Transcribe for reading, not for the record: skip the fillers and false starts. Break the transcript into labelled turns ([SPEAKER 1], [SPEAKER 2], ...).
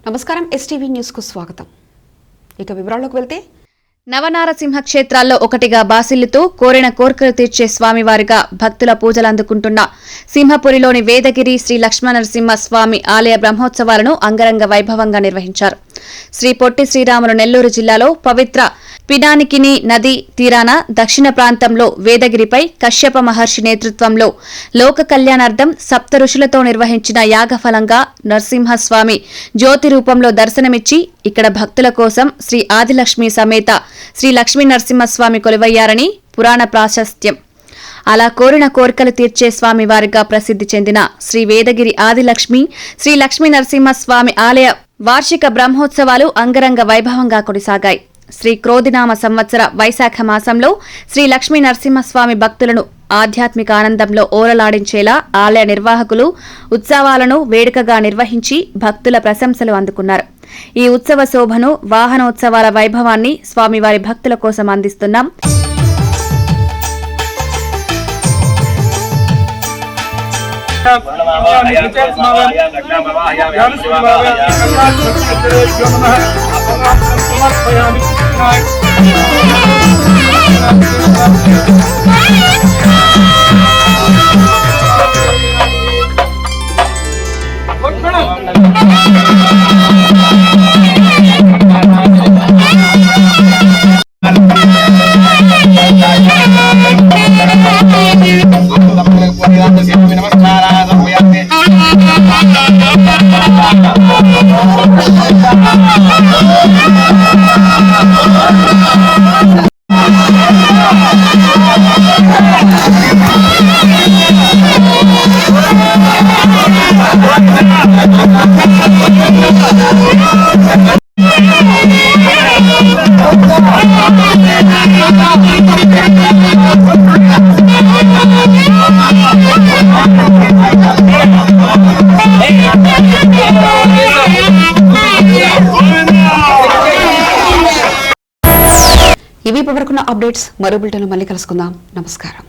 [SPEAKER 1] నమస్కారం STV news కు స్వాగతం. ఇక వివరాల్లోకి వెళ్తే
[SPEAKER 2] నవనారసింహ క్షేత్రాల్లో ఒకటిగా బాసిల్లుతూ కోరిన కోర్కెలు తీర్చే స్వామివారిగా భక్తుల పూజలు అందుకుంటున్న సింహపురిలోని వేదగిరి శ్రీ లక్ష్మీనరసింహ స్వామి ఆలయ బ్రహ్మోత్సవాలను అంగరంగ వైభవంగా నిర్వహించారు. శ్రీ పొట్టి శ్రీరాములు నెల్లూరు జిల్లాలో పవిత్ర పినాకిని నది తీరాన దక్షిణ ప్రాంతంలో వేదగిరిపై కశ్యప మహర్షి నేతృత్వంలో లోక కళ్యాణార్థం సప్త ఋషులతో నిర్వహించిన యాగఫలంగా నరసింహస్వామి జ్యోతి రూపంలో దర్శనమిచ్చి ఇక్కడ భక్తుల కోసం శ్రీ ఆదిలక్ష్మి సమేత శ్రీ లక్ష్మీ నరసింహస్వామి కొలువయ్యారని పురాణ ప్రాశస్త్యం. అలా కోరిన కోరికలు తీర్చే స్వామివారిగా ప్రసిద్ధి చెందిన శ్రీ వేదగిరి ఆదిలక్ష్మి శ్రీ లక్ష్మీ నరసింహస్వామి ఆలయ వార్షిక బ్రహ్మోత్సవాలు అంగరంగ వైభవంగా కొనసాగాయి. శ్రీ క్రోధినామ సంవత్సర వైశాఖ మాసంలో శ్రీ లక్ష్మీ నరసింహస్వామి భక్తులను ఆధ్యాత్మిక ఆనందంలో ఓరలాడించేలా ఆలయ నిర్వాహకులు ఉత్సవాలను వేడుకగా నిర్వహించి భక్తుల ప్రశంసలు అందుకున్నారు. ఈ ఉత్సవ శోభను వాహనోత్సవాల వైభవాన్ని స్వామివారి భక్తుల కోసం అందిస్తున్నాం.
[SPEAKER 1] ఇవి ఇప్పటివరకున్న అప్డేట్స్. మరో బులెటిన్లో మళ్ళీ కలుసుకుందాం. నమస్కారం.